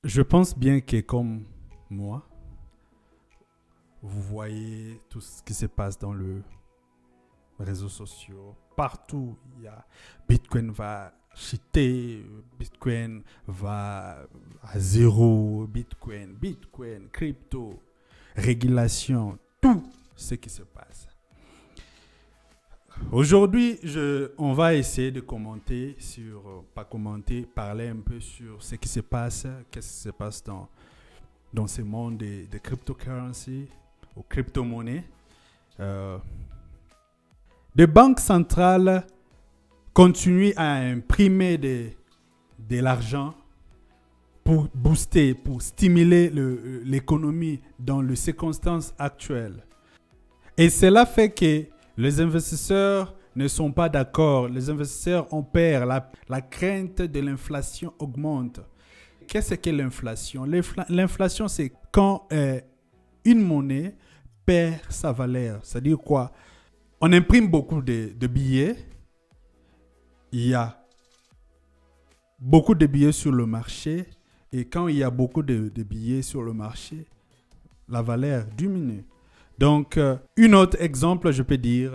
Je pense bien que comme moi, vous voyez tout ce qui se passe dans le réseaux sociaux. Partout, il y a Bitcoin va chuter, Bitcoin va à zéro, Bitcoin, crypto, régulation, tout ce qui se passe. Aujourd'hui, on va essayer de commenter pas commenter, parler un peu sur ce qui se passe, qu'est-ce qui se passe dans ce monde de cryptocurrency ou crypto-monnaies. Les banques centrales continuent à imprimer de l'argent pour booster, pour stimuler l'économie dans les circonstances actuelles. Et cela fait que les investisseurs ne sont pas d'accord. Les investisseurs ont peur. La crainte de l'inflation augmente. Qu'est-ce que l'inflation? L'inflation, c'est quand une monnaie perd sa valeur. C'est-à-dire quoi? On imprime beaucoup de billets. Il y a beaucoup de billets sur le marché. Et quand il y a beaucoup de billets sur le marché, la valeur diminue. Donc, un autre exemple, je peux dire,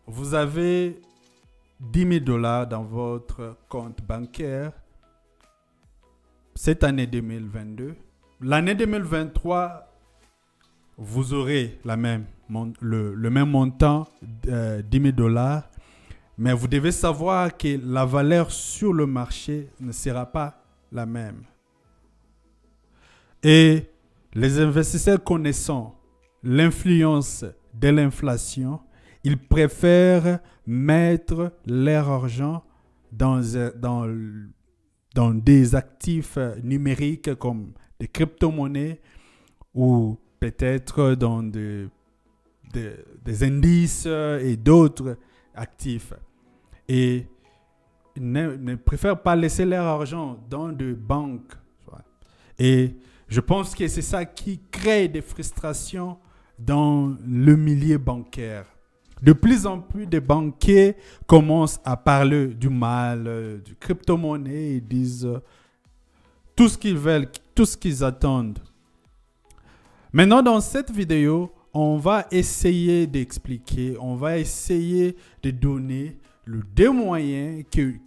vous avez 10 000 $ dans votre compte bancaire cette année 2022. L'année 2023, vous aurez le même montant, 10 000 $, mais vous devez savoir que la valeur sur le marché ne sera pas la même. Et les investisseurs connaissant l'influence de l'inflation, ils préfèrent mettre leur argent dans des actifs numériques comme des crypto-monnaies ou peut-être dans des indices et d'autres actifs. Et ils ne préfèrent pas laisser leur argent dans des banques. Et je pense que c'est ça qui crée des frustrations dans le milieu bancaire. De plus en plus de banquiers commencent à parler du mal, du crypto-monnaie. Ils disent tout ce qu'ils veulent, tout ce qu'ils attendent. Maintenant, dans cette vidéo, on va essayer d'expliquer, on va essayer de donner des moyens qu'ils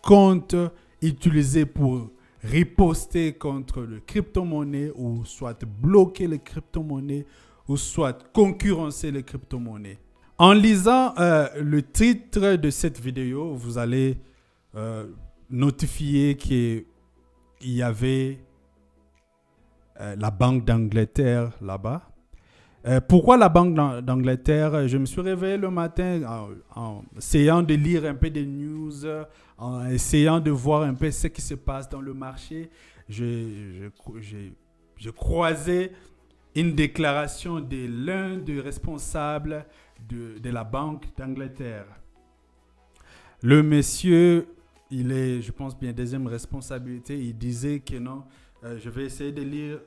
comptent utiliser pour riposter contre le crypto-monnaie ou soit bloquer les crypto-monnaies ou soit concurrencer les crypto-monnaies. En lisant le titre de cette vidéo, vous allez notifier qu'il y avait la Banque d'Angleterre là-bas. Pourquoi la Banque d'Angleterre? Je me suis réveillé le matin en essayant de lire un peu des news, en essayant de voir un peu ce qui se passe dans le marché. Je croisais une déclaration de l'un des responsables de la Banque d'Angleterre. Le monsieur, il est, je pense, bien deuxième responsabilité. Il disait que non, je vais essayer de lire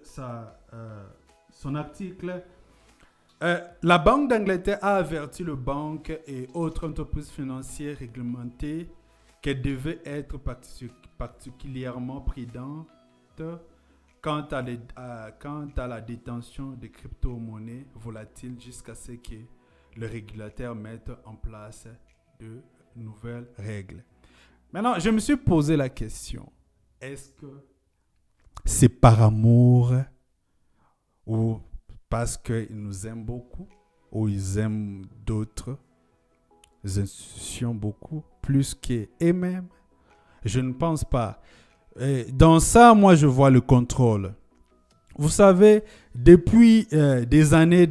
son article. La Banque d'Angleterre a averti les banques et autres entreprises financières réglementées qu'elles devaient être particulièrement prudentes quant à la détention de crypto-monnaies volatiles jusqu'à ce que le régulateur mette en place de nouvelles règles. Maintenant, je me suis posé la question, est-ce que c'est par amour ou parce qu'ils nous aiment beaucoup ou ils aiment d'autres institutions beaucoup plus qu'eux-mêmes? Je ne pense pas. Et dans ça, moi, je vois le contrôle. Vous savez, depuis des années,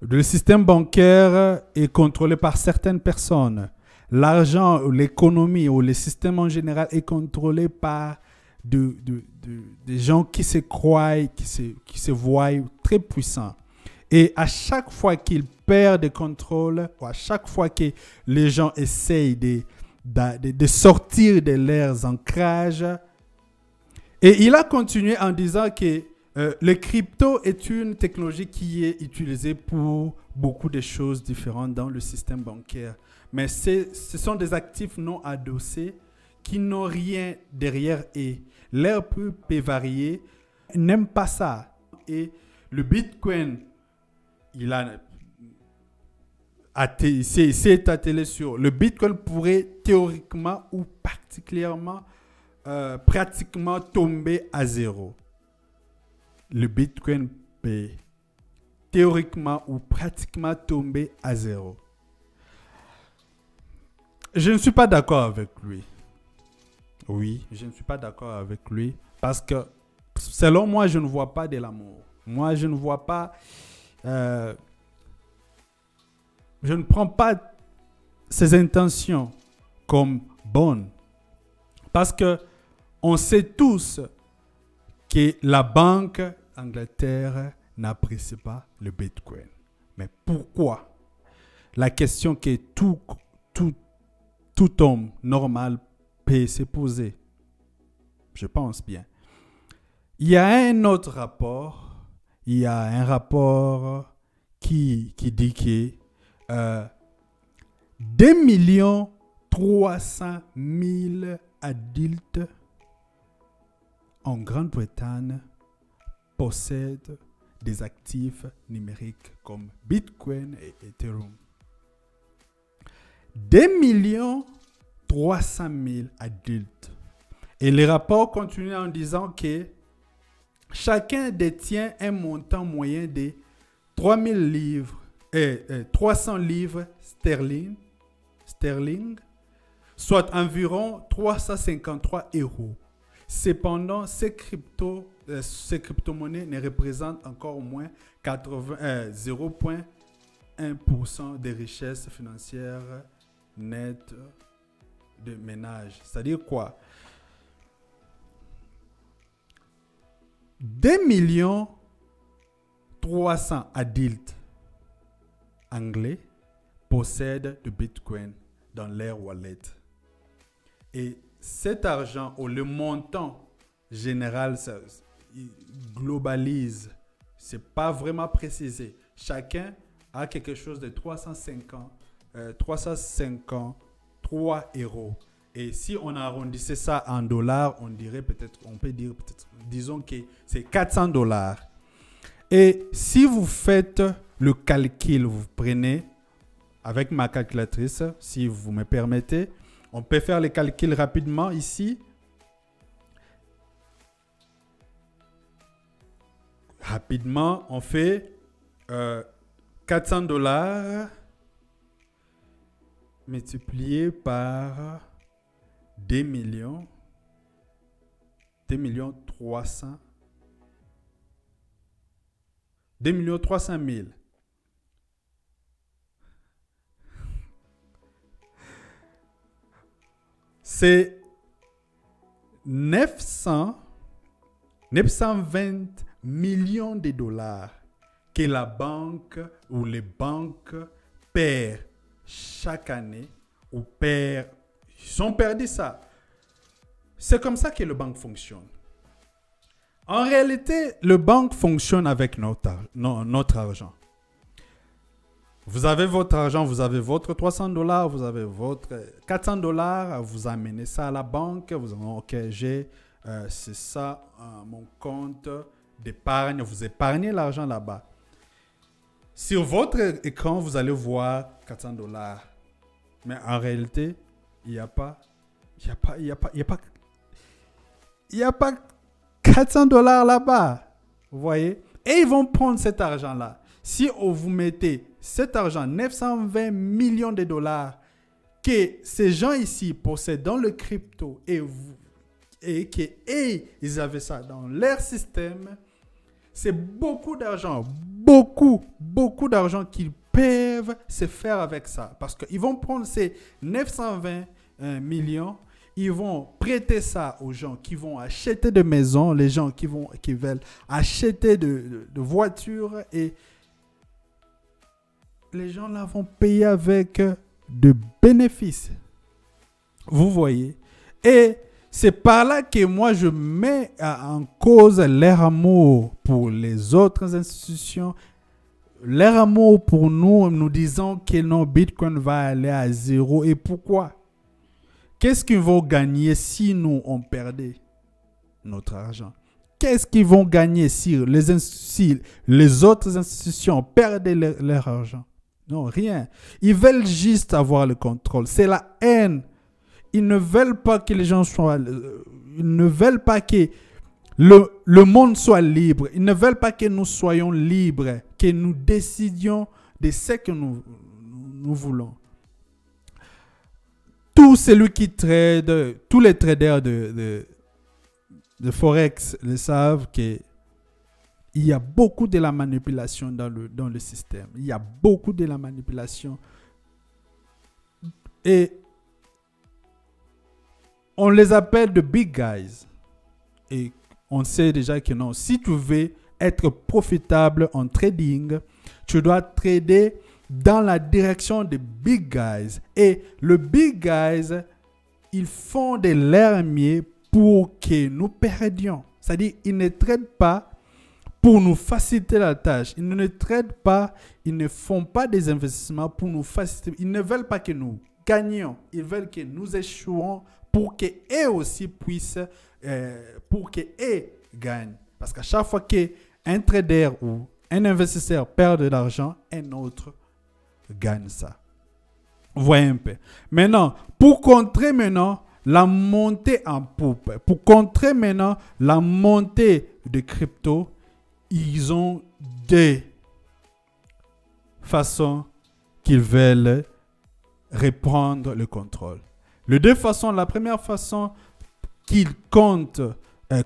le système bancaire est contrôlé par certaines personnes. L'argent, l'économie ou le système en général est contrôlé par des gens qui se croient, qui se voient très puissants. Et à chaque fois qu'ils perdent le contrôle, ou à chaque fois que les gens essayent de sortir de leurs ancrages, et il a continué en disant que le crypto est une technologie qui est utilisée pour beaucoup de choses différentes dans le système bancaire. Mais ce sont des actifs non adossés qui n'ont rien derrière et leur peu peut varier, n'aiment pas ça. Et le Bitcoin, il a c'est attelé sur le Bitcoin pourrait théoriquement ou particulièrement pratiquement tomber à zéro. Le Bitcoin peut théoriquement ou pratiquement tomber à zéro. Je ne suis pas d'accord avec lui. Oui, je ne suis pas d'accord avec lui parce que selon moi, je ne vois pas de l'amour. Moi, je ne vois pas... je ne prends pas ses intentions comme bonnes. Parce que on sait tous que la Banque d'Angleterre n'apprécie pas le Bitcoin. Mais pourquoi? La question que tout homme normal peut se poser. Je pense bien. Il y a un autre rapport. Il y a un rapport qui dit que 2 300 000 adultes en Grande-Bretagne possèdent des actifs numériques comme Bitcoin et Ethereum. 2 300 000 adultes. Et le rapport continue en disant que chacun détient un montant moyen de 300 livres sterling, soit environ 353 euros. Cependant, ces crypto-monnaies ne représentent encore au moins 0,1% des richesses financières nettes de ménage. C'est-à-dire quoi? 2 300 000 adultes anglais possèdent du Bitcoin dans leur wallet. Et cet argent, ou le montant général, ça globalise. Ce n'est pas vraiment précisé. Chacun a quelque chose de 353 euros. Et si on arrondissait ça en dollars, on peut dire, disons que c'est 400 dollars. Et si vous faites le calcul, vous prenez avec ma calculatrice, si vous me permettez, on peut faire le calcul rapidement ici. Rapidement, on fait 400 dollars multiplié par 2 millions 300 000. C'est 920 millions de dollars que la banque ou les banques perdent chaque année ou ils ont perdu ça. C'est comme ça que le banque fonctionne. En réalité, le banque fonctionne avec notre argent. Vous avez votre argent, vous avez votre 300 dollars, vous avez votre 400 dollars, vous amenez ça à la banque, vous dites, ok, c'est ça mon compte d'épargne, vous épargnez l'argent là-bas. Sur votre écran, vous allez voir 400 dollars. Mais en réalité, il n'y a pas 400 dollars là-bas. Vous voyez? Et ils vont prendre cet argent-là. Si vous mettez cet argent, 920 millions de dollars, que ces gens ici possèdent dans le crypto et ils avaient ça dans leur système, c'est beaucoup d'argent, beaucoup d'argent qu'ils peuvent se faire avec ça. Parce qu'ils vont prendre ces 920 millions, ils vont prêter ça aux gens qui vont acheter des maisons, les gens qui veulent acheter de voitures, et les gens là vont payer avec de bénéfices. Vous voyez? Et c'est par là que moi je mets en cause leur amour pour les autres institutions, leur amour pour nous disons que non, Bitcoin va aller à zéro. Et pourquoi? Qu'est-ce qu'ils vont gagner si nous, on perdait notre argent? Qu'est-ce qu'ils vont gagner si les autres institutions perdaient leur argent? Non, rien. Ils veulent juste avoir le contrôle. C'est la haine. Ils ne veulent pas que les gens soient... Ils ne veulent pas que le monde soit libre. Ils ne veulent pas que nous soyons libres, que nous décidions de ce que nous voulons. Tout celui qui trade, tous les traders de Forex le savent qu'il y a beaucoup de la manipulation dans le système. Il y a beaucoup de la manipulation. Et on les appelle de big guys. Et on sait déjà que non. Si tu veux être profitable en trading, tu dois trader dans la direction des big guys. Et le big guys, ils font de leur mieux pour que nous perdions. C'est-à-dire, ils ne tradent pas pour nous faciliter la tâche. Ils ne tradent pas, ils ne font pas des investissements pour nous faciliter. Ils ne veulent pas que nous gagnions. Ils veulent que nous échouons pour qu'eux aussi puissent, pour qu'eux gagnent. Parce qu'à chaque fois qu'un trader ou un investisseur perd de l'argent, un autre gagne ça. Vous voyez un peu. Maintenant, pour contrer maintenant la montée en poupe, pour contrer maintenant la montée de crypto, ils ont deux façons qu'ils veulent reprendre le contrôle. Les deux façons, la première façon qu'ils comptent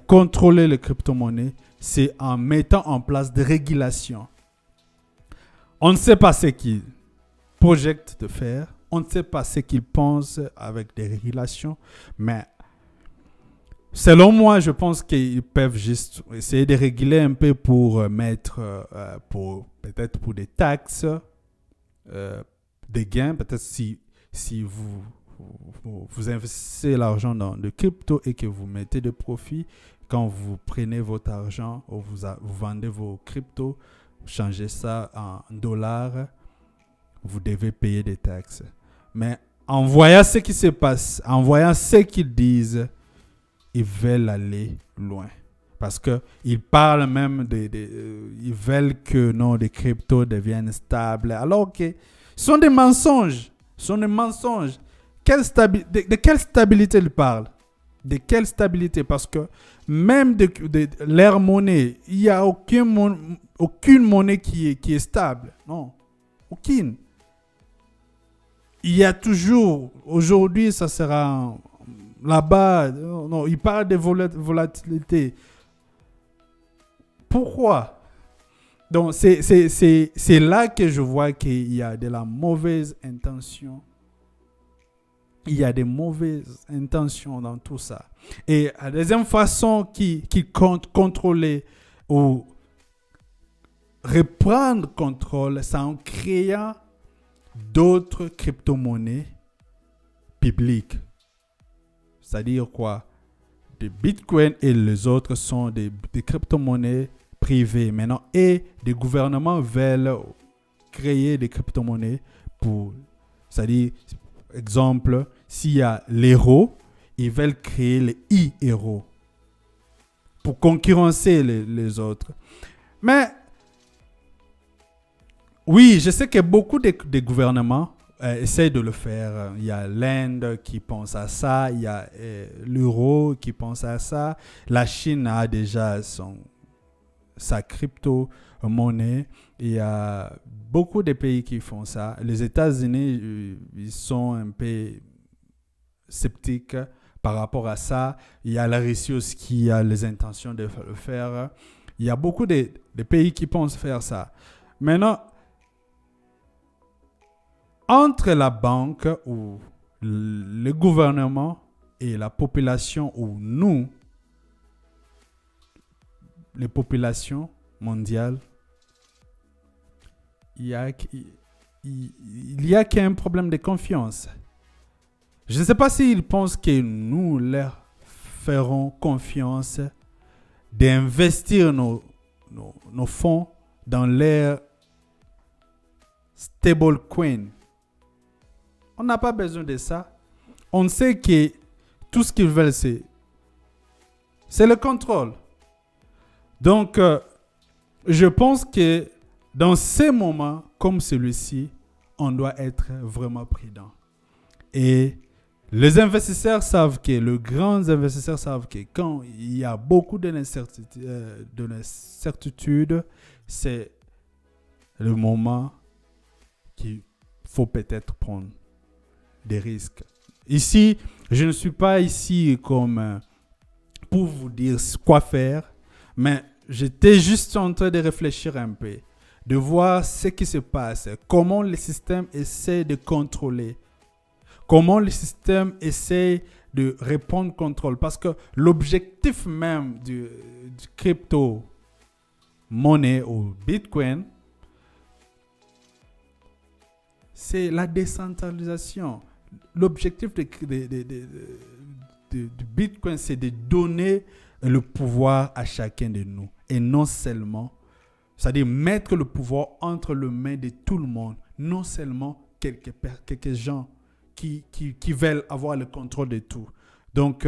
contrôler les crypto-monnaies, c'est en mettant en place des régulations. On ne sait pas ce qu'ils projettent de faire, on ne sait pas ce qu'ils pensent avec des régulations, mais selon moi, je pense qu'ils peuvent juste essayer de réguler un peu pour mettre, peut-être pour des taxes, des gains, peut-être si vous investissez l'argent dans le crypto et que vous mettez de profit, quand vous prenez votre argent ou vous vendez vos cryptos, changez ça en dollars, vous devez payer des taxes. Mais en voyant ce qui se passe, en voyant ce qu'ils disent, ils veulent aller loin. Parce qu'ils parlent même ils veulent que non, les cryptos deviennent stables. Alors que ce sont des mensonges. Ce sont des mensonges. De quelle stabilité ils parlent? De quelle stabilité? Parce que même de leur monnaie, il n'y a aucune monnaie qui est stable. Non, aucune. Il y a toujours, aujourd'hui, ça sera là-bas. Non, ils parlent de volatilité. Pourquoi? Donc, c'est là que je vois qu'il y a de la mauvaise intention. Il y a des mauvaises intentions dans tout ça. Et la deuxième façon qui compte contrôler ou reprendre contrôle, c'est en créant d'autres crypto-monnaies publiques. C'est-à-dire quoi? Des bitcoins et les autres sont des crypto-monnaies privées maintenant. Et des gouvernements veulent créer des crypto-monnaies pour, c'est-à-dire, exemple, s'il y a l'euro, ils veulent créer les e-euros pour concurrencer les autres. Mais oui, je sais que beaucoup de gouvernements essayent de le faire. Il y a l'Inde qui pense à ça, il y a l'euro qui pense à ça. La Chine a déjà sa crypto-monnaie. Il y a beaucoup de pays qui font ça. Les États-Unis, ils sont un peu sceptiques par rapport à ça. Il y a la Russie aussi qui a les intentions de le faire. Il y a beaucoup de pays qui pensent faire ça. Maintenant, entre la banque ou le gouvernement et la population, ou nous, les populations mondiales, il y a qu'un problème de confiance. Je ne sais pas s'ils pensent que nous leur ferons confiance d'investir nos fonds dans leur stablecoin. On n'a pas besoin de ça. on sait que tout ce qu'ils veulent, c'est le contrôle. Donc, je pense que dans ces moments comme celui-ci, on doit être vraiment prudent. Et les investisseurs savent que, les grands investisseurs savent que quand il y a beaucoup d'incertitudes, c'est le moment qu'il faut peut-être prendre des risques. Ici, je ne suis pas ici comme pour vous dire quoi faire, mais j'étais juste en train de réfléchir un peu, de voir ce qui se passe, comment le système essaie de contrôler, comment le système essaie de répondre au contrôle. Parce que l'objectif même du crypto-monnaie ou Bitcoin, c'est la décentralisation. L'objectif du Bitcoin, c'est de donner le pouvoir à chacun de nous. Et non seulement, c'est-à-dire mettre le pouvoir entre les mains de tout le monde. Non seulement quelques gens qui veulent avoir le contrôle de tout. Donc,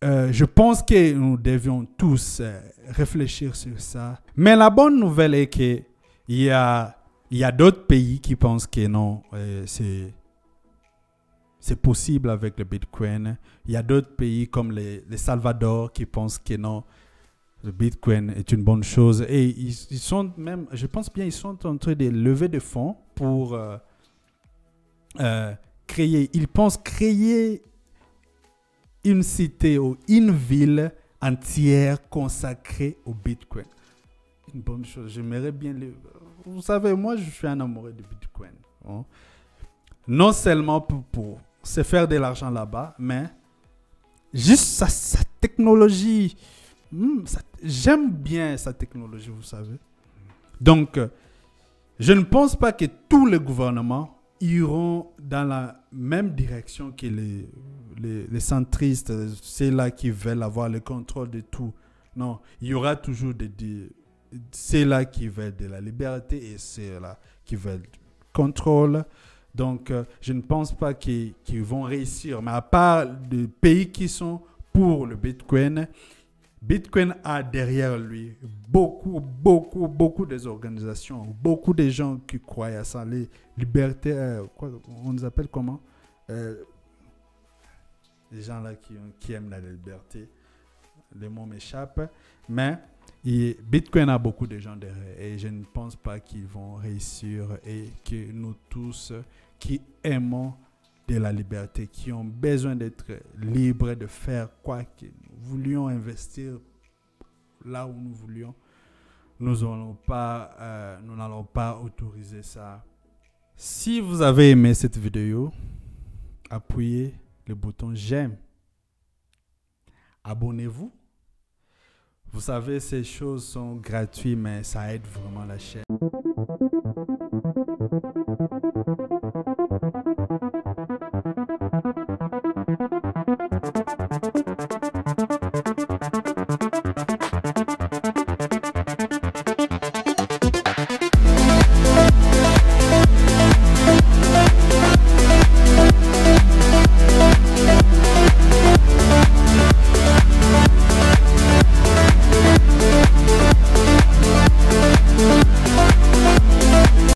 je pense que nous devions tous réfléchir sur ça. Mais la bonne nouvelle est qu'il y a d'autres pays qui pensent que non, c'est possible avec le Bitcoin. Il y a d'autres pays comme le Salvador qui pensent que non, le Bitcoin est une bonne chose. Et ils sont même, je pense bien, ils sont en train de lever des fonds pour ils pensent créer une cité ou une ville entière consacrée au Bitcoin. Une bonne chose. J'aimerais bien Vous savez, moi, je suis un amoureux du Bitcoin. Hein? Non seulement pour se faire de l'argent là-bas, mais juste sa technologie. J'aime bien sa technologie, vous savez. Donc, je ne pense pas que tous les gouvernements iront dans la même direction que les centristes, ceux-là qui veulent avoir le contrôle de tout. Non, il y aura toujours ceux-là qui veulent de la liberté et ceux-là qui veulent du contrôle. Donc, je ne pense pas qu'ils vont réussir. Mais à part des pays qui sont pour le Bitcoin, Bitcoin a derrière lui beaucoup des organisations, beaucoup de gens qui croient à ça, les libertés, on les appelle comment? Les gens là qui aiment la liberté, les mots m'échappent, mais Bitcoin a beaucoup de gens derrière et je ne pense pas qu'ils vont réussir et que nous tous qui aimons de la liberté, qui ont besoin d'être libres de faire quoi que nous voulions investir là où nous voulions, nous n'allons pas autoriser ça. Si vous avez aimé cette vidéo, appuyez le bouton j'aime. Abonnez-vous. Vous savez, ces choses sont gratuites, mais ça aide vraiment la chaîne.